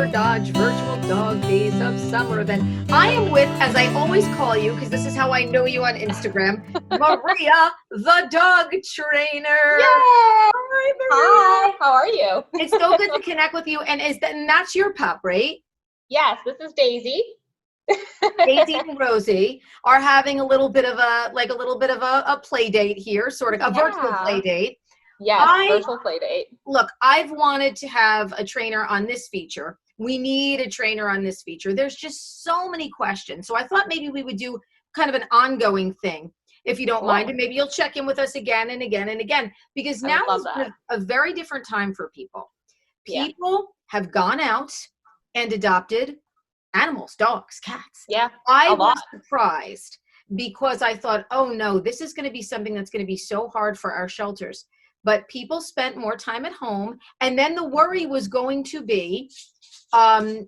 your Dodge Virtual Dog Days of Summer. Then I am with, as I always call you, because this is how I know you on Instagram, Maria, the dog trainer. Yay! Hi, Maria. Hi, how are you? It's so good to connect with you. And that's your pup, right? Yes, this is Daisy. Daisy and Rosie are having a little bit of a play date here, sort of a virtual play date. Yes, virtual play date. Look, I've wanted to have a trainer on this feature. We need a trainer on this feature. There's just so many questions. So I thought maybe we would do kind of an ongoing thing, if you don't mind. And maybe you'll check in with us again and again and again, because now is a very different time for people. People have gone out and adopted animals, dogs, cats. Yeah, I was surprised because I thought, oh no, this is going to be something that's going to be so hard for our shelters. But people spent more time at home. And then the worry was going to be, I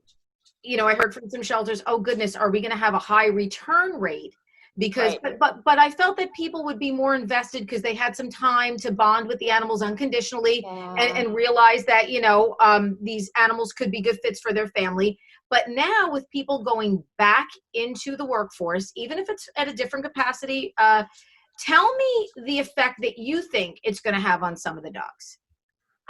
heard from some shelters, oh goodness, are we going to have a high return rate? Because, but I felt that people would be more invested because they had some time to bond with the animals unconditionally and realize that, these animals could be good fits for their family. But now with people going back into the workforce, even if it's at a different capacity, tell me the effect that you think it's going to have on some of the dogs.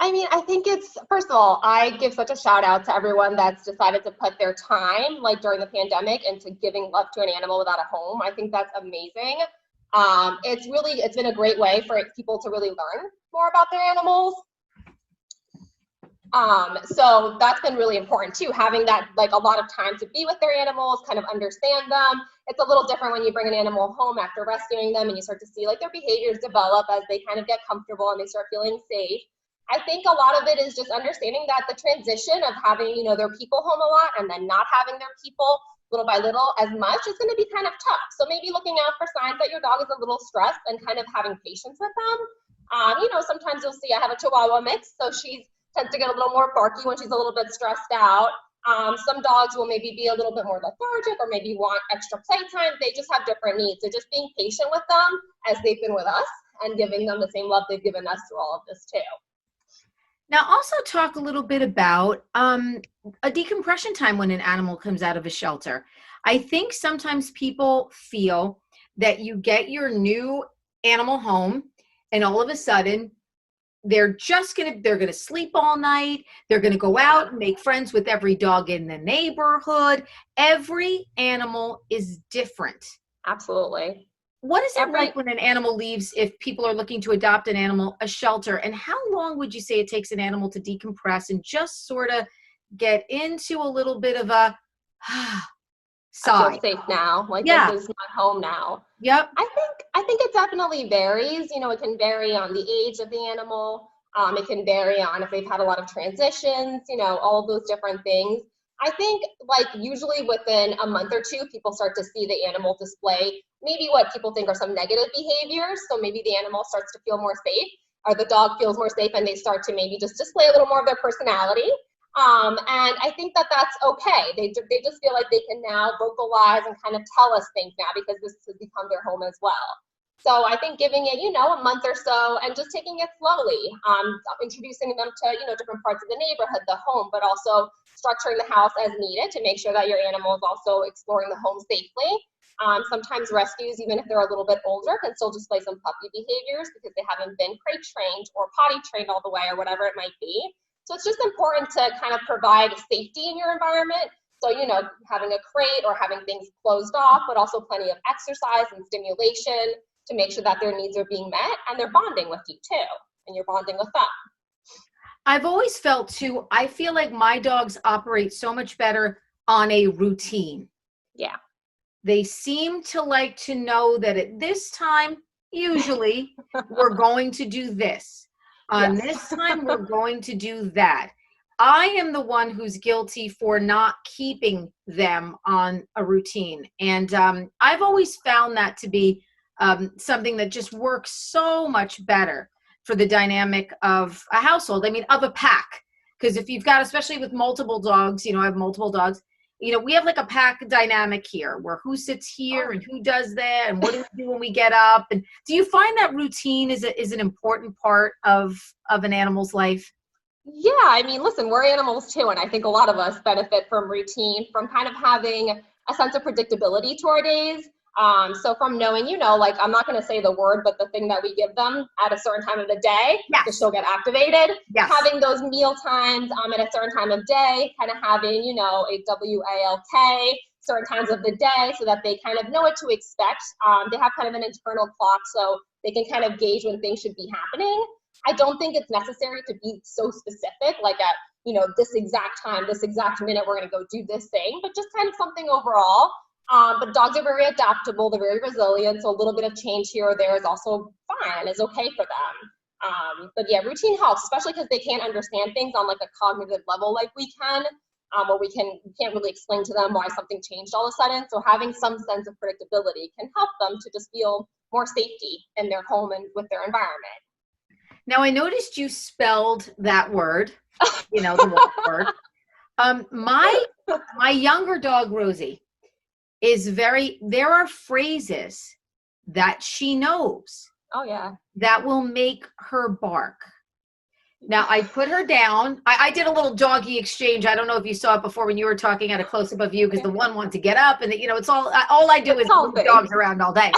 I mean, I think first of all, I give such a shout out to everyone that's decided to put their time, like during the pandemic, into giving love to an animal without a home. I think that's amazing. It's been a great way for people to really learn more about their animals. So that's been really important too, having that, like, a lot of time to be with their animals, kind of understand them. It's a little different when you bring an animal home after rescuing them and you start to see like their behaviors develop as they kind of get comfortable and they start feeling safe. I think a lot of it is just understanding that the transition of having, their people home a lot and then not having their people little by little as much is going to be kind of tough. So maybe looking out for signs that your dog is a little stressed and kind of having patience with them. Sometimes you'll see I have a Chihuahua mix, so she tends to get a little more barky when she's a little bit stressed out. Some dogs will maybe be a little bit more lethargic or maybe want extra playtime. They just have different needs. So just being patient with them as they've been with us and giving them the same love they've given us through all of this too. Now, also talk a little bit about a decompression time when an animal comes out of a shelter. I think sometimes people feel that you get your new animal home and all of a sudden they're going to sleep all night. They're going to go out and make friends with every dog in the neighborhood. Every animal is different. Absolutely. What is it like when an animal leaves, if people are looking to adopt an animal, a shelter, and how long would you say it takes an animal to decompress and just sort of get into a little bit of a sigh? I feel safe now. This is my home now. Yep. I think it definitely varies. It can vary on the age of the animal. It can vary on if they've had a lot of transitions, all of those different things. I think usually within a month or two, people start to see the animal display maybe what people think are some negative behaviors. So maybe the animal starts to feel more safe, or the dog feels more safe and they start to maybe just display a little more of their personality. And I think that that's okay. They just feel like they can now vocalize and kind of tell us things now because this has become their home as well. So I think giving it, a month or so and just taking it slowly, introducing them to, different parts of the neighborhood, the home, but also structuring the house as needed to make sure that your animal is also exploring the home safely. Sometimes rescues, even if they're a little bit older, can still display some puppy behaviors because they haven't been crate trained or potty trained all the way or whatever it might be. So it's just important to kind of provide safety in your environment. So, having a crate or having things closed off, but also plenty of exercise and stimulation to make sure that their needs are being met and they're bonding with you too, and you're bonding with them. I've always felt too, I feel like my dogs operate so much better on a routine. Yeah. They seem to like to know that at this time, usually, we're going to do this. On this time, we're going to do that. I am the one who's guilty for not keeping them on a routine. And I've always found that to be something that just works so much better for the dynamic of a household. I mean, of a pack. Because if you've got, especially with multiple dogs, I have multiple dogs, we have like a pack dynamic here where who sits here and who does that and what do we do when we get up. And do you find that routine is an important part of an animal's life? Yeah, I mean, listen, we're animals too, and I think a lot of us benefit from routine, from kind of having a sense of predictability to our days. So from knowing, like I'm not going to say the word, but the thing that we give them at a certain time of the day, so Yes. she'll get activated. Yes. Having those meal times at a certain time of day, kind of having, a WALK, certain times of the day, so that they kind of know what to expect. They have kind of an internal clock, so they can kind of gauge when things should be happening. I don't think it's necessary to be so specific, like at, this exact time, this exact minute, we're going to go do this thing, but just kind of something overall. But dogs are very adaptable. They're very resilient. So a little bit of change here or there is also fine, is okay for them. But yeah, routine helps, especially because they can't understand things on like a cognitive level like we can, or we can't really explain to them why something changed all of a sudden. So having some sense of predictability can help them to just feel more safety in their home and with their environment. Now, I noticed you spelled that word, the walk word. My younger dog, Rosie, there are phrases that she knows. Oh, yeah. That will make her bark. Now, I put her down. I did a little doggy exchange. I don't know if you saw it before when you were talking at a close-up of you, because the one wanted to get up, and it's all I do is move dogs around all day.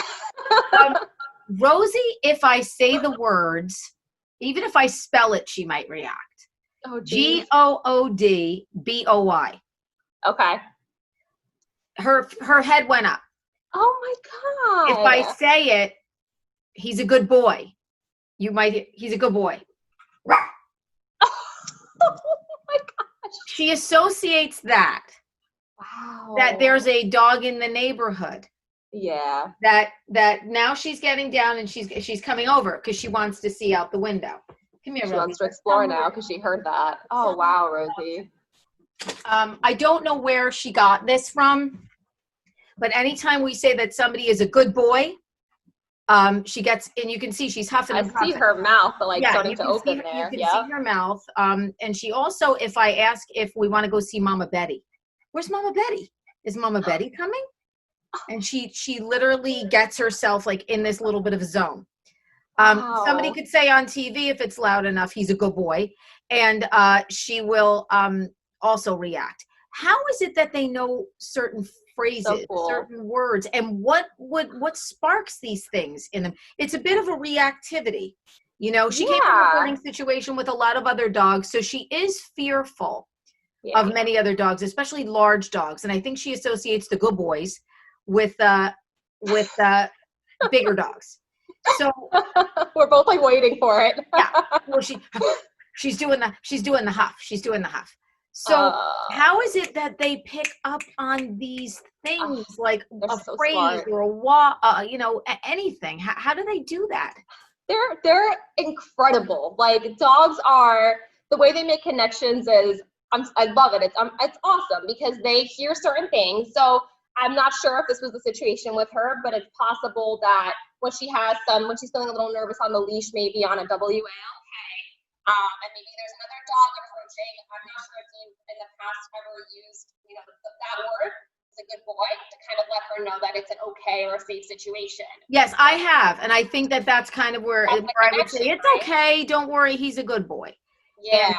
Rosie, if I say the words, even if I spell it, she might react. Oh, Goodboy. Okay. Her head went up. Oh my God. If I say it, he's a good boy. He's a good boy. Oh my gosh. She associates that. Wow. That there's a dog in the neighborhood. Yeah. That now she's getting down and she's coming over because she wants to see out the window. Come here, Rosie. She wants to explore now because she heard that. Oh, wow, Rosie. I don't know where she got this from, but anytime we say that somebody is a good boy, she gets, and you can see she's huffing and puffing. I see her mouth starting to open there. You can see her mouth. And she also, if I ask if we want to go see Mama Betty, where's Mama Betty? Is Mama Betty coming? And she literally gets herself like in this little bit of a zone. Wow. Somebody could say on TV, if it's loud enough, he's a good boy. And she will also react. How is it that they know certain phrases, certain words, and what sparks these things in them? It's a bit of a reactivity. She came from a learning situation with a lot of other dogs, so she is fearful of many other dogs, especially large dogs. And I think she associates the good boys with bigger dogs. So we're both like waiting for it. Yeah. Well, she's doing the huff. So how is it that they pick up on these things, like a phrase or a walk, anything? How do they do that? They're incredible. Like dogs are, the way they make connections is, I love it. It's awesome because they hear certain things. So I'm not sure if this was the situation with her, but it's possible that when she's feeling a little nervous on the leash, maybe on a WALK, and maybe there's another dog approaching. I'm not sure if you in the past ever used, that word, it's a good boy, to kind of let her know that it's an okay or a safe situation. Yes, I have. And I think that's kind of where I would say, it's okay, don't worry, he's a good boy. Yeah.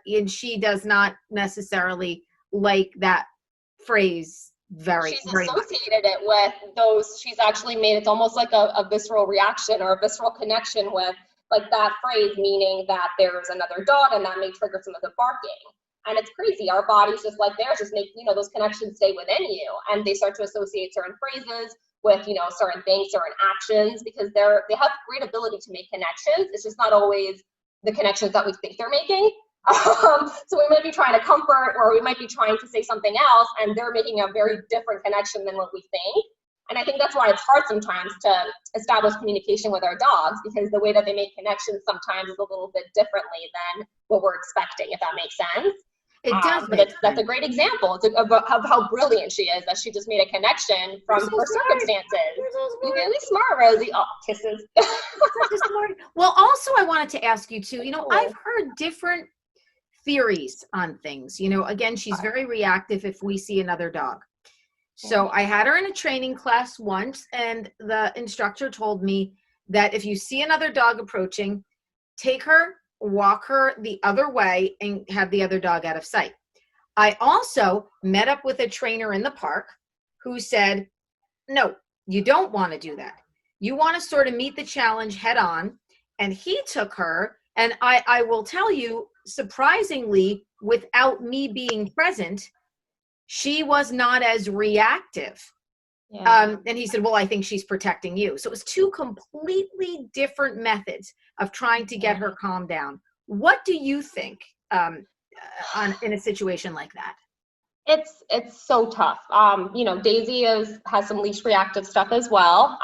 And she does not necessarily like that phrase she's associated it with those. She's actually made it's almost like a visceral reaction or a visceral connection with like that phrase, meaning that there's another dog and that may trigger some of the barking. And it's crazy. Our bodies, just like theirs, just make those connections stay within you, and they start to associate certain phrases with certain things, certain actions, because they have great ability to make connections. It's just not always the connections that we think they're making. So we might be trying to comfort, or we might be trying to say something else, and they're making a very different connection than what we think. And I think that's why it's hard sometimes to establish communication with our dogs, because the way that they make connections sometimes is a little bit differently than what we're expecting, if that makes sense. It does. But that's a great example of how brilliant she is, that she just made a connection from her circumstances. You're really smart, Rosie. Oh, kisses. Well, also I wanted to ask you too, I've heard different theories on things. Again, she's very reactive if we see another dog. So I had her in a training class once, and the instructor told me that if you see another dog approaching, take her walk her the other way and have the other dog out of sight. I also met up with a trainer in the park who said, no, you don't want to do that. You want to sort of meet the challenge head on. And he took her, and I will tell you, surprisingly, without me being present, she was not as reactive. Yeah. And he said, well, I think she's protecting you. So it was two completely different methods of trying to get her calmed down. What do you think in a situation like that? It's so tough. You know, Daisy has some leash reactive stuff as well.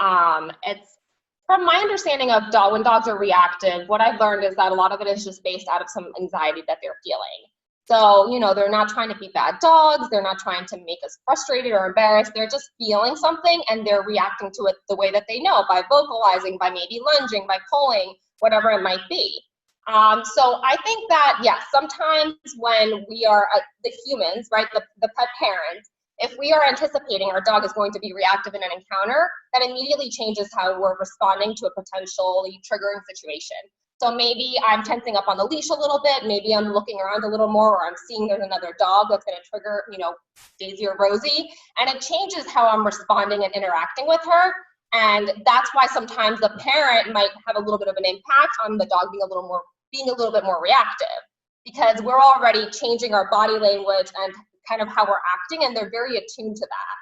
It's from my understanding of when dogs are reactive, what I've learned is that a lot of it is just based out of some anxiety that they're feeling. So, you know, they're not trying to be bad dogs. They're not trying to make us frustrated or embarrassed. They're just feeling something and they're reacting to it the way that they know, by vocalizing, by maybe lunging, by pulling, whatever it might be. So I think that, yes, sometimes when we are the humans, right, the pet parents, if we are anticipating our dog is going to be reactive in an encounter, that immediately changes how we're responding to a potentially triggering situation. So maybe I'm tensing up on the leash a little bit, maybe I'm looking around a little more, or I'm seeing there's another dog that's going to trigger, you know, Daisy or Rosie, and it changes how I'm responding and interacting with her. And that's why sometimes the parent might have a little bit of an impact on the dog being a little bit more reactive, because we're already changing our body language and kind of how we're acting, and they're very attuned to that.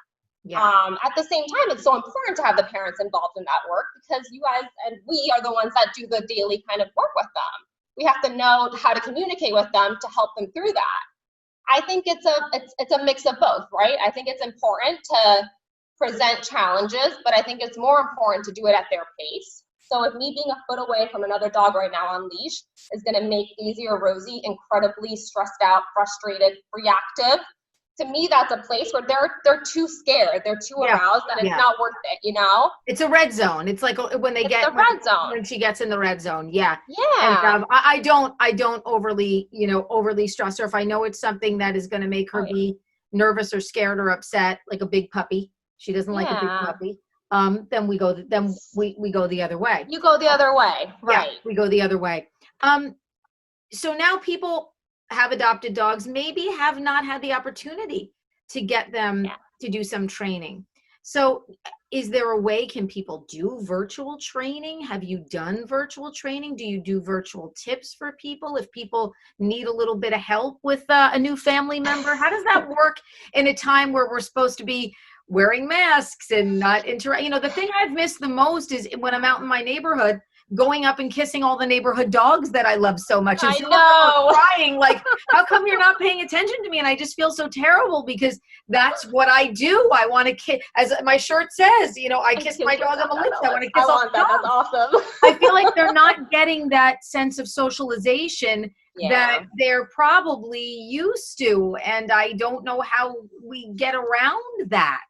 Yeah. At the same time, it's so important to have the parents involved in that work, because you guys and we are the ones that do the daily kind of work with them. We have to know how to communicate with them to help them through that. I think it's a mix of both, right? I think it's important to present challenges, but I think it's more important to do it at their pace. So if me being a foot away from another dog right now on leash is going to make Daisy or Rosie incredibly stressed out, frustrated, reactive, to me that's a place where they're too scared, they're too aroused, that it's not worth it, you know? It's a red zone. It's like when they get the red zone. When she gets in the red zone. Yeah. Yeah. And I don't overly stress her. If I know it's something that is going to make her be nervous or scared or upset, like a big puppy. She doesn't like a big puppy. Then we go the other way. You go the other way, right? Yeah, we go the other way. So now people have adopted dogs, maybe have not had the opportunity to get them to do some training. So is there a way, can people do virtual training? Have you done virtual training? Do you do virtual tips for people if people need a little bit of help with a new family member? How does that work in a time where we're supposed to be wearing masks and not you know, the thing I've missed the most is when I'm out in my neighborhood, going up and kissing all the neighborhood dogs that I love so much. And I know. Crying, like, how come you're not paying attention to me? And I just feel so terrible, because that's what I do. I want to kiss, as my shirt says, you know, I kiss my dog on the lips. I want to kiss all the dogs. That's awesome. I feel like they're not getting that sense of socialization that they're probably used to. And I don't know how we get around that.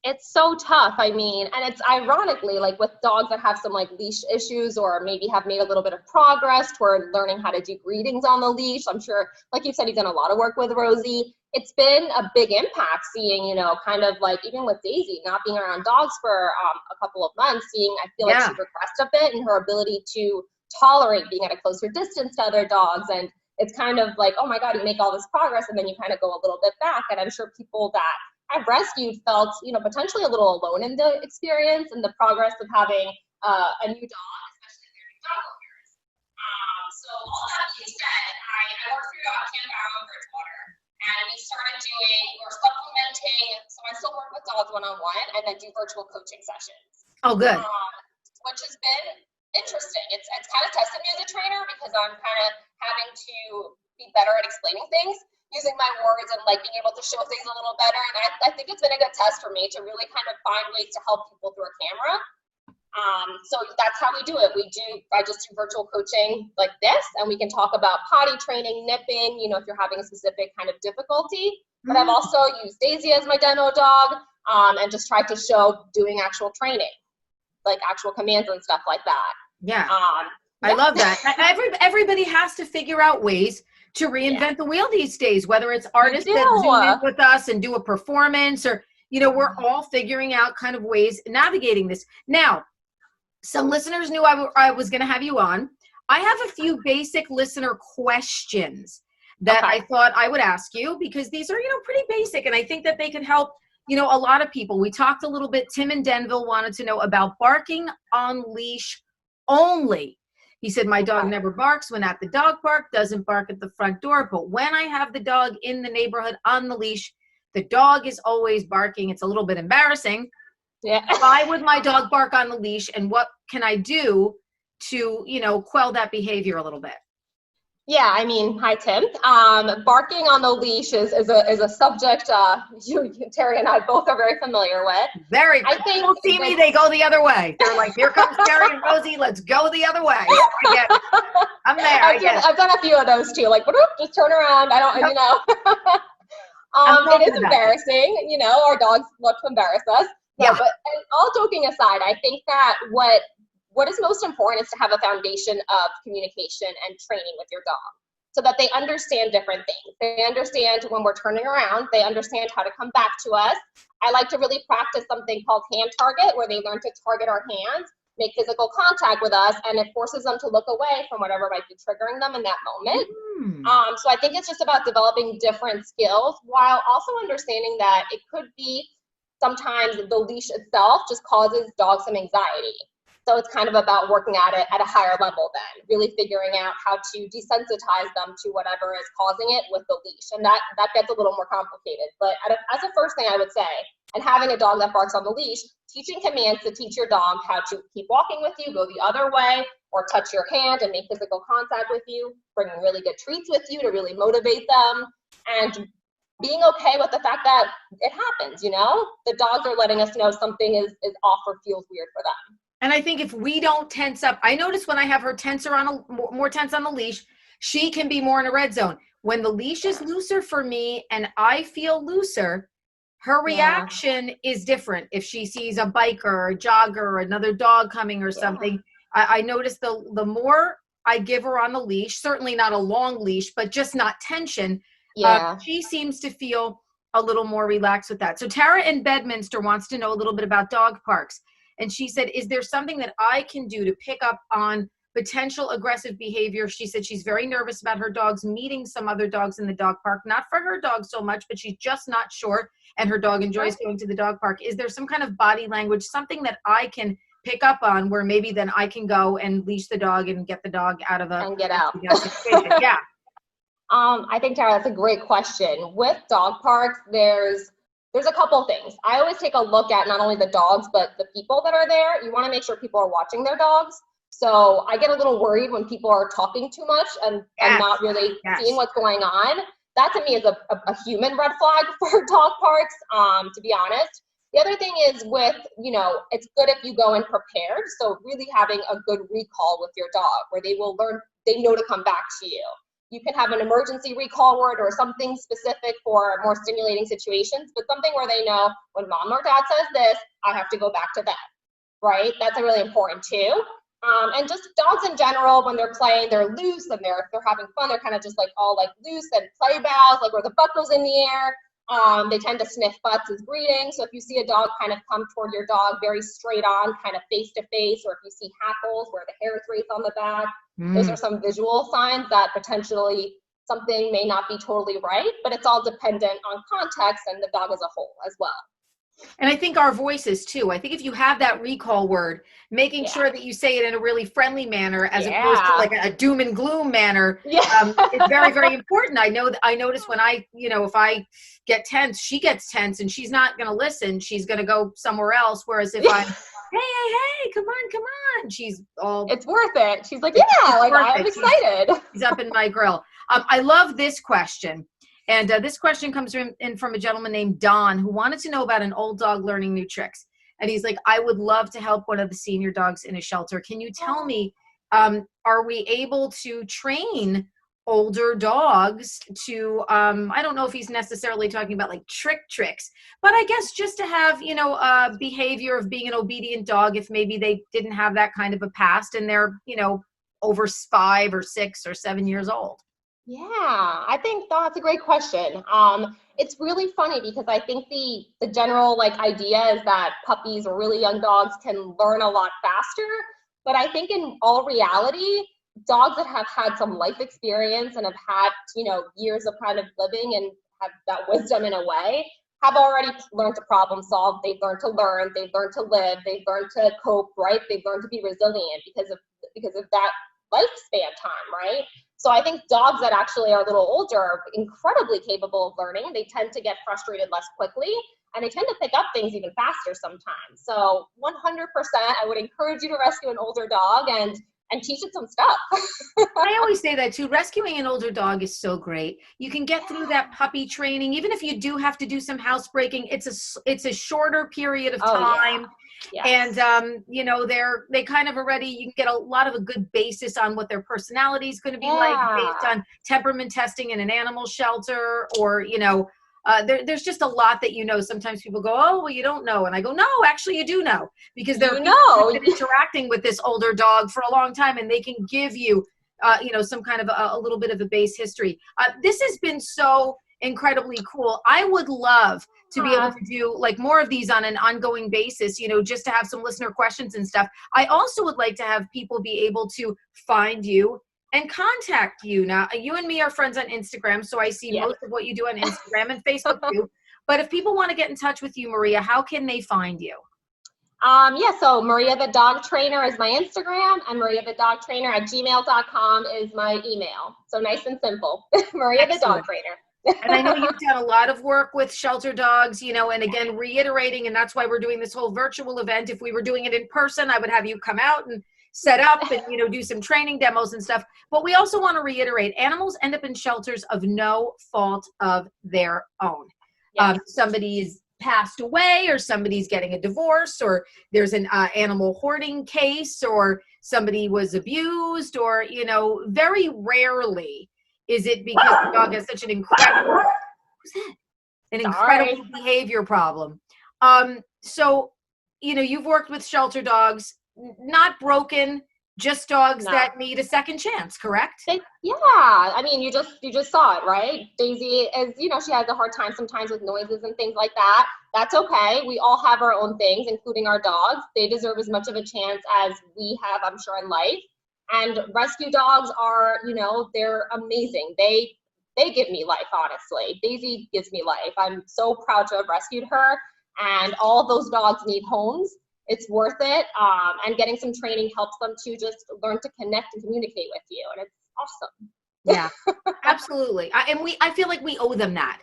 It's so tough. I mean, and it's ironically, like with dogs that have some like leash issues, or maybe have made a little bit of progress toward learning how to do greetings on the leash. I'm sure, like you said, you've done a lot of work with Rosie. It's been a big impact seeing, you know, kind of like even with Daisy not being around dogs for a couple of months, seeing, I feel like she's regressed a bit in her ability to tolerate being at a closer distance to other dogs. And it's kind of like, oh my God, you make all this progress and then you kind of go a little bit back. And I'm sure people that I've rescued felt, you know, potentially a little alone in the experience and the progress of having a new dog, especially if they're new dog owners. So all that being said, I worked through Camp Arrow in Bridgewater, and we started we're supplementing, so I still work with dogs one-on-one and then do virtual coaching sessions. Oh, good. Which has been interesting. It's kind of tested me as a trainer, because I'm kind of having to be better at explaining things, using my words and like being able to show things a little better. And I think it's been a good test for me to really kind of find ways to help people through a camera. So that's how we do it. I just do virtual coaching like this, and we can talk about potty training, nipping, you know, if you're having a specific kind of difficulty. But I've also used Daisy as my demo dog, and just tried to show doing actual training, like actual commands and stuff like that. Yeah. I love that. Everybody has to figure out ways to reinvent the wheel these days, whether it's artists that zoom in with us and do a performance, or, you know, we're all figuring out kind of ways navigating this. Now, some listeners knew I was going to have you on. I have a few basic listener questions that I thought I would ask you, because these are, pretty basic. And I think that they could help, a lot of people. We talked a little bit. Tim in Denville wanted to know about barking on leash only. He said, my dog never barks when at the dog park, doesn't bark at the front door. But when I have the dog in the neighborhood on the leash, the dog is always barking. It's a little bit embarrassing. Yeah. Why would my dog bark on the leash? And what can I do to, quell that behavior a little bit? Yeah, I mean, hi, Tim. Barking on the leash is a subject Terry and I both are very familiar with. Very. I think people see me, they go the other way. They're like, here comes Terry and Rosie, let's go the other way. I get it. I'm there. I've done a few of those too. Like, just turn around. I don't, it is embarrassing. Our dogs love to embarrass us. No, but all joking aside, I think that what is most important is to have a foundation of communication and training with your dog so that they understand different things. They understand when we're turning around, they understand how to come back to us. I like to really practice something called hand target, where they learn to target our hands, make physical contact with us, and it forces them to look away from whatever might be triggering them in that moment. So I think it's just about developing different skills while also understanding that it could be sometimes the leash itself just causes dogs some anxiety. So it's kind of about working at it at a higher level then, really figuring out how to desensitize them to whatever is causing it with the leash. And that gets a little more complicated. But as a first thing I would say, and having a dog that barks on the leash, teaching commands to teach your dog how to keep walking with you, go the other way, or touch your hand and make physical contact with you, bringing really good treats with you to really motivate them, and being okay with the fact that it happens, The dogs are letting us know something is off or feels weird for them. And I think if we don't tense up, I notice when I have her more tense on the leash, she can be more in a red zone. When the leash is looser for me and I feel looser, her reaction is different. If she sees a biker or a jogger or another dog coming or something, I notice the more I give her on the leash, certainly not a long leash, but just not tension, she seems to feel a little more relaxed with that. So Tara in Bedminster wants to know a little bit about dog parks. And she said, is there something that I can do to pick up on potential aggressive behavior? She said she's very nervous about her dogs meeting some other dogs in the dog park, not for her dog so much, but she's just not sure. And her dog enjoys going to the dog park. Is there some kind of body language, something that I can pick up on where maybe then I can go and leash the dog and get the dog out of and get out. Situation? Yeah. I think, Tara, that's a great question. With dog parks, there's a couple things. I always take a look at not only the dogs, but the people that are there. You want to make sure people are watching their dogs. So I get a little worried when people are talking too much and not really seeing what's going on. That to me is a human red flag for dog parks, to be honest. The other thing is with, it's good if you go in prepared. So really having a good recall with your dog where they will learn, they know to come back to you. You can have an emergency recall word or something specific for more stimulating situations, but something where they know when mom or dad says this, I have to go back to them, right? That's really important too. And just dogs in general, when they're playing, they're loose and they're having fun. They're kind of just like all like loose and play bows, like where the butt goes in the air. They tend to sniff butts as greeting. So if you see a dog kind of come toward your dog very straight on, kind of face to face, or if you see hackles where the hair is raised on the back, those are some visual signs that potentially something may not be totally right, but it's all dependent on context and the dog as a whole as well. And I think our voices too. I think if you have that recall word, making sure that you say it in a really friendly manner as opposed to like a doom and gloom manner, it's very, very important. I notice when if I get tense, she gets tense and she's not going to listen. She's going to go somewhere else. Whereas if I'm, hey, come on. She's all. It's worth it. She's like, I'm excited. She's up in my grill. I love this question. And this question comes in from a gentleman named Don who wanted to know about an old dog learning new tricks. And he's like, I would love to help one of the senior dogs in a shelter. Can you tell me, are we able to train older dogs to, I don't know if he's necessarily talking about like tricks, but I guess just to have, a behavior of being an obedient dog if maybe they didn't have that kind of a past and they're, over 5 or 6 or 7 years old. Yeah, I think that's a great question. It's really funny because I think the general idea is that puppies or really young dogs can learn a lot faster. But I think in all reality, dogs that have had some life experience and have had, you know, years of kind of living and have that wisdom in a way, have already learned to problem solve. They've learned to learn. They've learned to live. They've learned to cope, right? They've learned to be resilient because of that lifespan time, right? So I think dogs that actually are a little older are incredibly capable of learning. They tend to get frustrated less quickly, and they tend to pick up things even faster sometimes. So 100%, I would encourage you to rescue an older dog and teach it some stuff. I always say that too. Rescuing an older dog is so great. You can get through that puppy training, even if you do have to do some housebreaking. It's a shorter period of time. Yes. And you know, they kind of already, you can get a lot of a good basis on what their personality is going to be like based on temperament testing in an animal shelter, or you know, there's just a lot that, you know, sometimes people go, oh, well, you don't know. And I go, no, actually you do know, because they're been interacting with this older dog for a long time, and they can give you, you know, some kind of a little bit of a base history. This has been so incredibly cool. I would love to be able to do like more of these on an ongoing basis, you know, just to have some listener questions and stuff. I also would like to have people be able to find you and contact you. Now, you and me are friends on Instagram, so I see most of what you do on Instagram and Facebook too. But if people want to get in touch with you, Maria, how can they find you? So Maria the Dog Trainer is my Instagram, and mariathedogtrainer@gmail.com is my email. So nice and simple. Maria the Dog Trainer. And I know you've done a lot of work with shelter dogs, you know, and again, reiterating, and that's why we're doing this whole virtual event. If we were doing it in person, I would have you come out and set up and, you know, do some training demos and stuff. But we also want to reiterate, animals end up in shelters of no fault of their own. Somebody's passed away, or somebody's getting a divorce, or there's an animal hoarding case, or somebody was abused, or, you know, very rarely is it because the dog has such an incredible, incredible behavior problem. So, you know, you've worked with shelter dogs, not broken, just dogs that need a second chance, correct? I mean, you just saw it, right? Daisy is, you know, she has a hard time sometimes with noises and things like that. That's okay. We all have our own things, including our dogs. They deserve as much of a chance as we have, I'm sure, in life. And rescue dogs are, you know, they're amazing. They give me life, honestly. Daisy gives me life. I'm so proud to have rescued her, and all those dogs need homes. It's worth it. And getting some training helps them to just learn to connect and communicate with you. And it's awesome. Yeah, absolutely. I feel like we owe them that.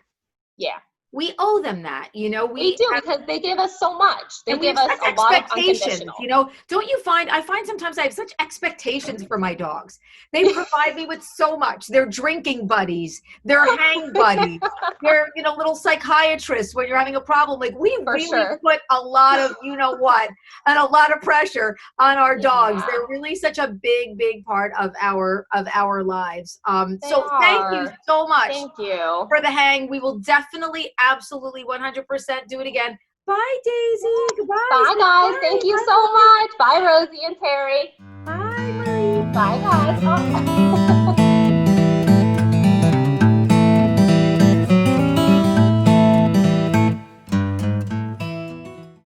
Yeah. We owe them that, you know. We do, because they give us so much. They give us a lot of unconditional. You know, don't you find, I find sometimes I have such expectations for my dogs. They provide me with so much. They're drinking buddies, they're hang buddies, they're, you know, little psychiatrists when you're having a problem. Like, we really put a lot of, you know what, and a lot of pressure on our dogs. They're really such a big, big part of our lives. So thank you so much. Thank you for the hang. We will definitely, absolutely 100% do it again. Bye, Daisy. Goodbye. Bye, guys. Thank you so much. Bye, Rosie and Terry. Bye, Marie. Bye, guys.